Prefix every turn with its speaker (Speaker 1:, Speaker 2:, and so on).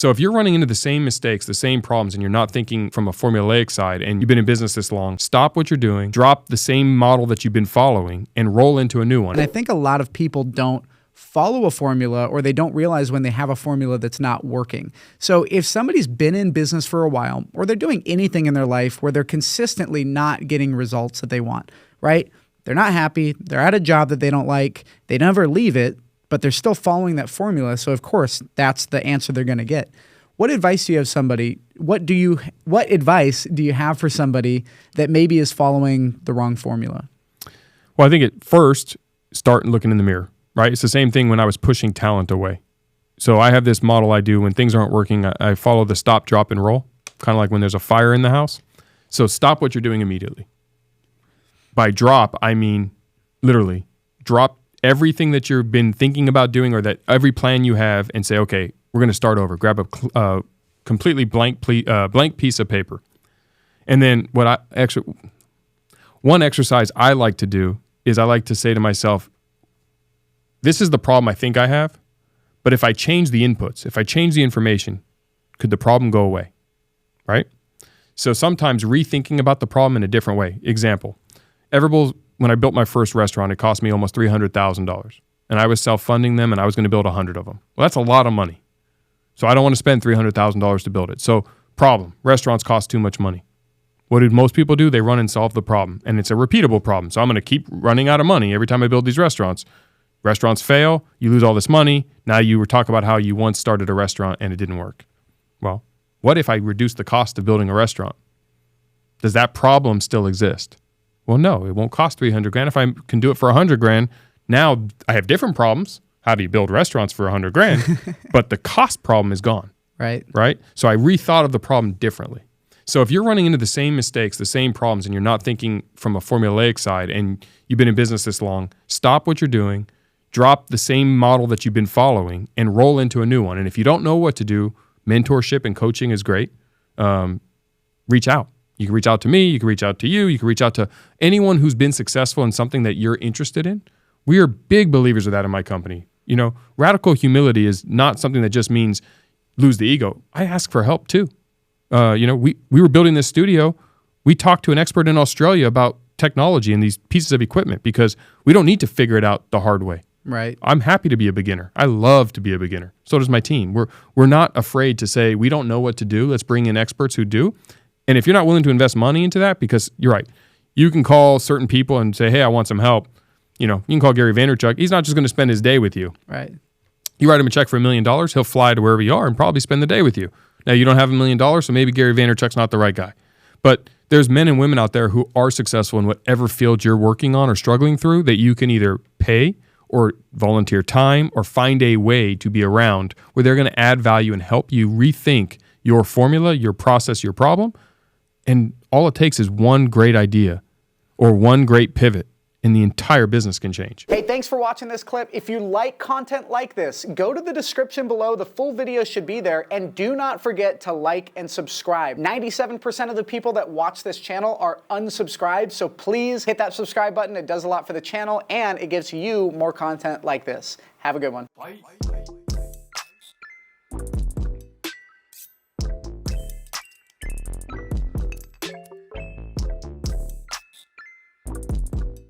Speaker 1: So if you're running into the same mistakes, the same problems, and you're not thinking from a formulaic side and you've been in business this long, stop what you're doing, drop the same model that you've been following, and roll into a new one.
Speaker 2: And I think a lot of people don't follow a formula, or they don't realize when they have a formula that's not working. So if somebody's been in business for a while, or they're doing anything in their life where they're consistently not getting results that they want, right? They're not happy. They're at a job that they don't like. They never leave it, but they're still following that formula. So of course, that's the answer they're going to get. What advice do you have somebody? What advice do you have for somebody that maybe is following the wrong formula?
Speaker 1: Well, I think at first, start looking in the mirror, right? It's the same thing when I was pushing talent away. So I have this model I do when things aren't working. I follow the stop, drop, and roll, kind of like when there's a fire in the house. So stop what you're doing immediately. By drop, I mean literally drop everything that you've been thinking about doing, or that every plan you have, and say, okay, we're going to start over. Grab a completely blank piece of paper. And then one exercise I like to do is I like to say to myself, this is the problem I think I have, but if I change the inputs, if I change the information, could the problem go away, right? So sometimes rethinking about the problem in a different way. Example, Everbull, when I built my first restaurant, it cost me almost $300,000. And I was self-funding them, and I was going to build 100 of them. Well, that's a lot of money. So I don't want to spend $300,000 to build it. So problem, restaurants cost too much money. What do most people do? They run and solve the problem, and it's a repeatable problem. So I'm going to keep running out of money every time I build these restaurants. Restaurants fail, you lose all this money. Now you were talking about how you once started a restaurant and it didn't work. Well, what if I reduce the cost of building a restaurant? Does that problem still exist? Well, no, it won't cost $300,000. If I can do it for $100,000, now I have different problems. How do you build restaurants for $100,000? But the cost problem is gone. Right? So I rethought of the problem differently. So if you're running into the same mistakes, the same problems, and you're not thinking from a formulaic side, and you've been in business this long, stop what you're doing, drop the same model that you've been following, and roll into a new one. And if you don't know what to do, mentorship and coaching is great. Reach out. You can reach out to me. You can reach out to you. You can reach out to anyone who's been successful in something that you're interested in. We are big believers of that in my company. You know, radical humility is not something that just means lose the ego. I ask for help too. We were building this studio. We talked to an expert in Australia about technology and these pieces of equipment because we don't need to figure it out the hard way.
Speaker 2: Right.
Speaker 1: I'm happy to be a beginner. I love to be a beginner. So does my team. We're not afraid to say we don't know what to do. Let's bring in experts who do. And if you're not willing to invest money into that, because you're right, you can call certain people and say, hey, I want some help. You can call Gary Vaynerchuk. He's not just going to spend his day with you.
Speaker 2: Right.
Speaker 1: You write him a check for $1 million, he'll fly to wherever you are and probably spend the day with you. Now, you don't have $1 million, so maybe Gary Vaynerchuk's not the right guy. But there's men and women out there who are successful in whatever field you're working on or struggling through that you can either pay or volunteer time or find a way to be around where they're going to add value and help you rethink your formula, your process, your problem. And all it takes is one great idea or one great pivot, and the entire business can change.
Speaker 2: Hey, thanks for watching this clip. If you like content like this, go to the description below. The full video should be there. And do not forget to like and subscribe. 97% of the people that watch this channel are unsubscribed. So please hit that subscribe button. It does a lot for the channel, and it gives you more content like this. Have a good one. Bye.